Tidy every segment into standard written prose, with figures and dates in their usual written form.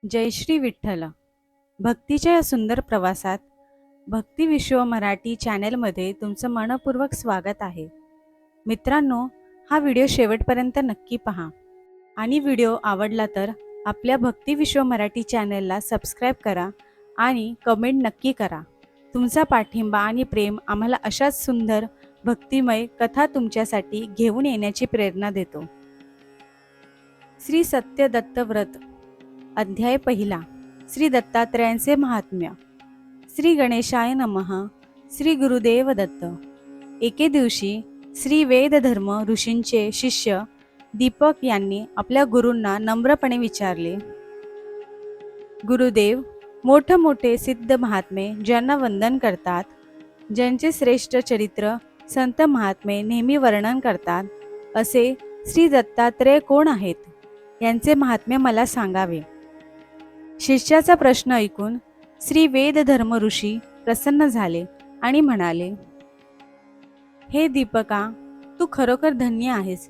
जय श्री विठ्ठल. भक्तीच्या या सुंदर प्रवासात भक्ती विश्व मराठी चॅनेलमध्ये तुमचं मनपूर्वक स्वागत आहे. मित्रांनो, हा व्हिडिओ शेवटपर्यंत नक्की पहा आणि व्हिडिओ आवडला तर आपल्या भक्ती विश्व मराठी चॅनेलला सबस्क्राईब करा आणि कमेंट नक्की करा. तुमचा पाठिंबा आणि प्रेम आम्हाला अशाच सुंदर भक्तिमय कथा तुमच्यासाठी घेऊन येण्याची प्रेरणा देतो. श्री सत्य दत्त व्रत अध्याय पहिला. श्री दत्तात्रयांचे महात्म्य. श्री गणेशाय नमः. श्री गुरुदेव दत्त. एके दिवशी श्री वेदधर्म ऋषींचे शिष्य दीपक यांनी आपल्या गुरूंना नम्रपणे विचारले, गुरुदेव, मोठमोठे सिद्ध महात्मे ज्यांना वंदन करतात, ज्यांचे श्रेष्ठ चरित्र संत महात्मे नेहमी वर्णन करतात, असे श्री दत्तात्रेय कोण आहेत? यांचे महात्म्य मला सांगावे. शिष्याचा प्रश्न ऐकून श्री वेदधर्म ऋषी प्रसन्न झाले आणि म्हणाले, हे दीपका, तू खरोखर धन्य आहेस,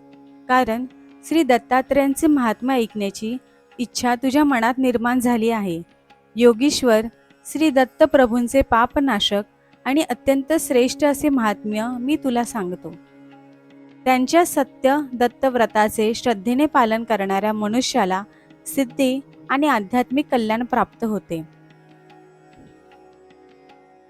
कारण श्री दत्तात्रेयांचे महात्म्य ऐकण्याची इच्छा तुझ्या मनात निर्माण झाली आहे. योगीश्वर श्री दत्त प्रभूंचे पापनाशक आणि अत्यंत श्रेष्ठ असे महात्म्य मी तुला सांगतो. त्यांच्या सत्य दत्तव्रताचे श्रद्धेने पालन करणाऱ्या मनुष्याला सिद्धी आणि आध्यात्मिक कल्याण प्राप्त होते.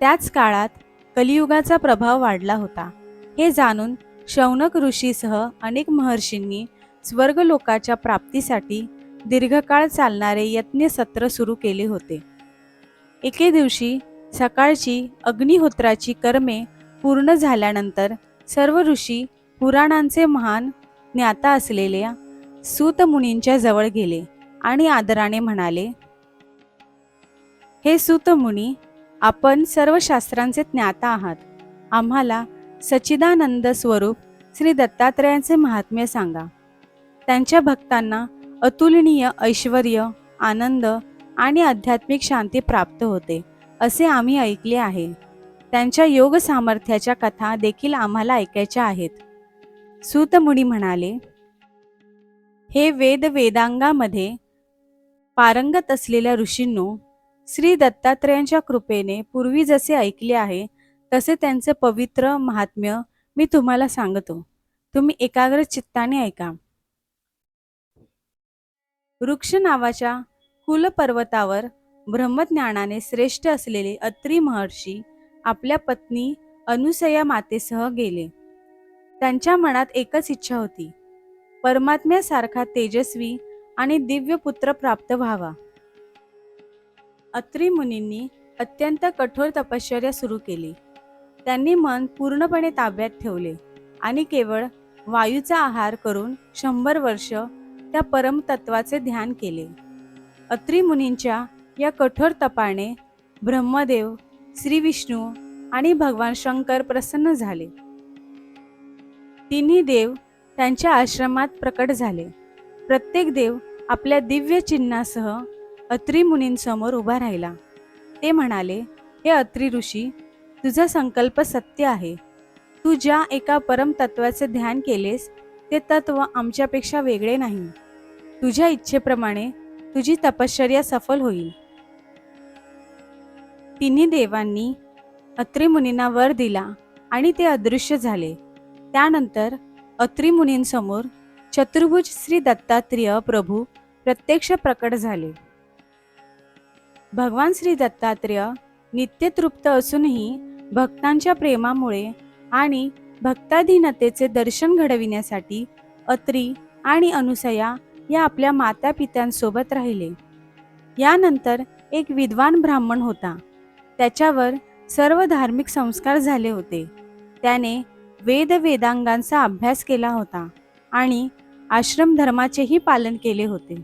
त्याच काळात कलियुगाचा प्रभाव वाढला होता. हे जाणून शौनक ऋषीसह अनेक महर्षींनी स्वर्गलोकाच्या प्राप्तीसाठी दीर्घकाळ चालणारे यज्ञ सत्र सुरू केले होते. एके दिवशी सकाळची अग्निहोत्राची कर्मे पूर्ण झाल्यानंतर सर्व ऋषी पुराणांचे महान ज्ञाता असलेल्या सूत मुनींच्या जवळ गेले आणि आदराने म्हणाले, हे सूत मुनी, आपण सर्व शास्त्रांचे ज्ञाता आहात. आम्हाला सच्चिदानंद स्वरूप श्री दत्तात्रेयांचे महात्म्य सांगा. त्यांच्या भक्तांना अतुलनीय ऐश्वर्य, आनंद आणि आध्यात्मिक शांती प्राप्त होते असे आम्ही ऐकले आहे. त्यांच्या योग सामर्थ्याच्या कथा देखील आम्हाला ऐकायच्या आहेत. सूत मुनी म्हणाले, हे वेदांगामध्ये पारंगत असलेल्या ऋषींनो, श्री दत्तात्रेयांच्या कृपेने पूर्वी जसे ऐकले आहे तसे त्यांचे पवित्र महात्म्य मी तुम्हाला सांगतो. तुम्ही एकाग्र चित्ताने ऐका. वृक्ष नावाच्या कुलपर्वतावर ब्रह्मज्ञानाने श्रेष्ठ असलेले अत्री महर्षी आपल्या पत्नी अनुसया मातेसह गेले. त्यांच्या मनात एकच इच्छा होती, परमात्म्यासारखा तेजस्वी आणि दिव्य पुत्र प्राप्त व्हावा. अत्री मुनींनी अत्यंत कठोर तपश्चर्या सुरू केली. त्यांनी मन पूर्णपणे ताब्यात ठेवले आणि केवळ वायूचा आहार करून 100 वर्ष त्या परमतत्वाचे ध्यान केले. अत्री मुनींच्या या कठोर तपाने ब्रह्मदेव, श्री विष्णू आणि भगवान शंकर प्रसन्न झाले. तिन्ही देव त्यांच्या आश्रमात प्रकट झाले. प्रत्येक देव आपल्या दिव्य चिन्हासह अत्री मुनींसमोर उभा राहिला. ते म्हणाले, हे अत्री ऋषी, तुझा संकल्प सत्य आहे. तू ज्या एका परमतत्वाचे ध्यान केलेस ते तत्व आमच्यापेक्षा वेगळे नाही. तुझ्या इच्छेप्रमाणे तुझी तपश्चर्या सफल होईल. तिन्ही देवांनी अत्री मुनींना वर दिला आणि ते अदृश्य झाले. त्यानंतर अत्री मुनींसमोर चतुर्भुज श्री दत्तात्रेय प्रभू प्रत्यक्ष प्रकट झाले. भगवान श्री दत्तात्रेय नित्यतृप्त असूनही भक्तांच्या प्रेमामुळे आणि भक्ताधीनतेचे दर्शन घडविण्यासाठी अत्री आणि अनुसया या आपल्या माता पित्यांसोबत राहिले. यानंतर एक विद्वान ब्राह्मण होता. त्याच्यावर सर्व धार्मिक संस्कार झाले होते. त्याने वेदांगांचा अभ्यास केला होता आणि आश्रम धर्माचेही पालन केले होते.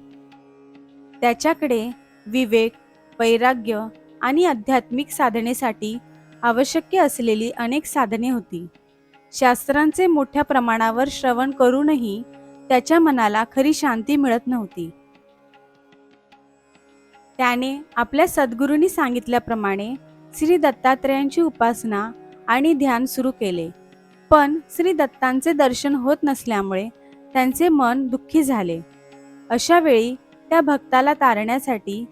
त्याच्याकडे विवेक, वैराग्य आणि आध्यात्मिक साधनेसाठी आवश्यक असलेली अनेक साधने होती. शास्त्रांचे मोठ्या प्रमाणावर श्रवण करूनही त्याच्या मनाला खरी शांती मिळत नव्हती. त्याने आपल्या सद्गुरूंनी सांगितल्याप्रमाणे श्री दत्तात्रेयांची उपासना आणि ध्यान सुरू केले. पण श्री दत्तांचे दर्शन होत नसल्यामुळे त्यांचे मन दुःखी झाले. अशा वेळी त्या भक्ताला तारण्यासाठी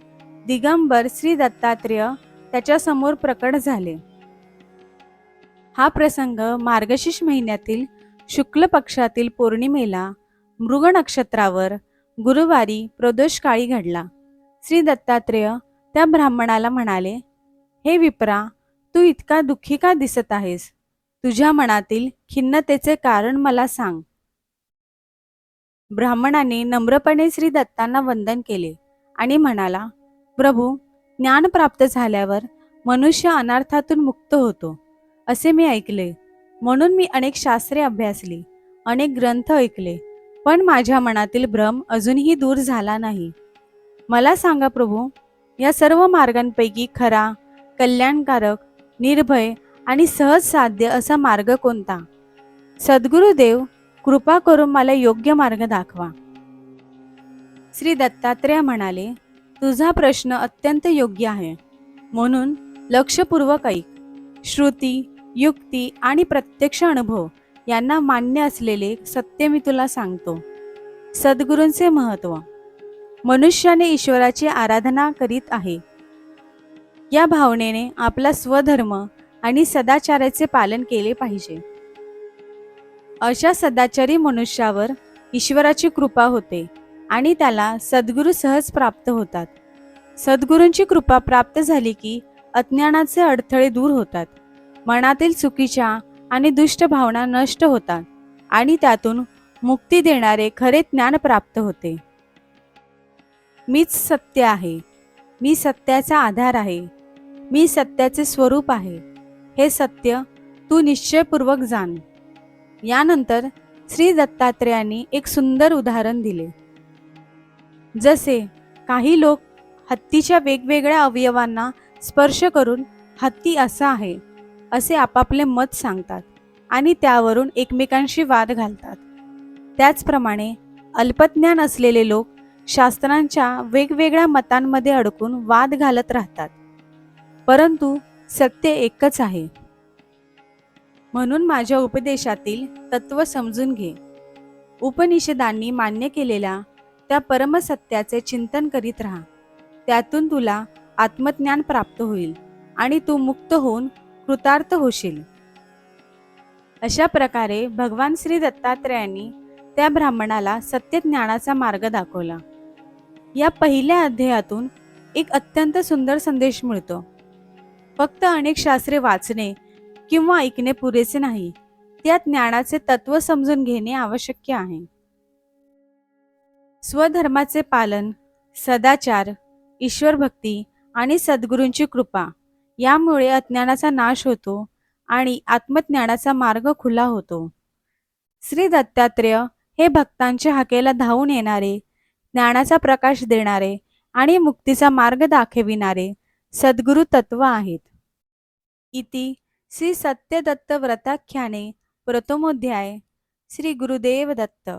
दिगंबर श्री दत्तात्रेय त्याच्या समोर प्रकट झाले. हा प्रसंग मार्गशीर्ष महिन्यातील शुक्ल पक्षातील पौर्णिमेला मृग नक्षत्रावर गुरुवारी प्रदोषकाळी घडला. श्री दत्तात्रेय त्या ब्राह्मणाला म्हणाले, हे विप्रा, तू इतका दुःखी का दिसत आहेस? तुझ्या मनातील खिन्नतेचे कारण मला सांग. ब्राह्मणाने नम्रपणे श्री दत्तांना वंदन केले आणि म्हणाला, प्रभू, ज्ञान प्राप्त झाल्यावर मनुष्य अनर्थातून मुक्त होतो असे मी ऐकले. म्हणून मी अनेक शास्त्रे अभ्यासली, अनेक ग्रंथ ऐकले, पण माझ्या मनातील भ्रम अजूनही दूर झाला नाही. मला सांगा प्रभू, या सर्व मार्गांपैकी खरा, कल्याणकारक, निर्भय आणि सहज साध्य असा मार्ग कोणता? सद्गुरुदेव, कृपा करून मला योग्य मार्ग दाखवा. श्री दत्तात्रेय म्हणाले, तुझा प्रश्न अत्यंत योग्य आहे, म्हणून लक्षपूर्वक ऐक. श्रुती, युक्ती आणि प्रत्यक्ष अनुभव यांना मान्य असलेले सत्य मी तुला सांगतो. सद्गुरूंचे महत्त्व. मनुष्याने ईश्वराची आराधना करीत आहे या भावनेने आपला स्वधर्म आणि सदाचाराचे पालन केले पाहिजे. अशा सदाचारी मनुष्यावर ईश्वराची कृपा होते आणि त्याला सद्गुरू सहज प्राप्त होतात. सद्गुरूंची कृपा प्राप्त झाली की अज्ञानाचे अडथळे दूर होतात, मनातील चुकीच्या आणि दुष्ट भावना नष्ट होतात आणि त्यातून मुक्ती देणारे खरे ज्ञान प्राप्त होते. मीच सत्य आहे, मी सत्याचा आधार आहे, मी सत्याचे स्वरूप आहे, हे सत्य तू निश्चयपूर्वक जाण. यानंतर श्री दत्तात्रेयांनी एक सुंदर उदाहरण दिले. जसे काही लोक हत्तीच्या वेगवेगळ्या अवयवांना स्पर्श करून हत्ती असा आहे असे आपापले मत सांगतात आणि त्यावरून एकमेकांशी वाद घालतात. त्याचप्रमाणे अल्पज्ञान असलेले लोक शास्त्रांच्या वेगवेगळ्या मतांमध्ये अडकून वाद घालत राहतात, परंतु सत्य एकच आहे. म्हणून माझ्या उपदेशातील तत्व समजून घे. उपनिषदांनी मान्य केलेल्या त्या परमसत्याचे चिंतन करीत राहा. त्यातून तुला आत्मज्ञान प्राप्त होईल आणि तू मुक्त होऊन कृतार्थ होशील. अशा प्रकारे भगवान श्री दत्तात्रेयांनी त्या ब्राह्मणाला सत्यज्ञानाचा मार्ग दाखवला. या पहिल्या अध्यायातून एक अत्यंत सुंदर संदेश मिळतो. फक्त अनेक शास्त्रे वाचणे किंवा ऐकणे पुरेसे नाही, त्या ज्ञानाचे तत्व समजून घेणे आवश्यक आहे. स्वधर्माचे पालन, सदाचार, ईश्वर भक्ती आणि सद्गुरूंची कृपा यामुळे अज्ञानाचा नाश होतो आणि आत्मज्ञानाचा मार्ग खुला होतो. श्री दत्तात्रेय हे भक्तांच्या हाकेला धावून येणारे, ज्ञानाचा प्रकाश देणारे आणि मुक्तीचा मार्ग दाखविणारे सद्गुरु तत्व आहेत. इति श्री सत्यदत्त व्रताख्याने प्रथमोध्याय. श्री गुरुदेव दत्त.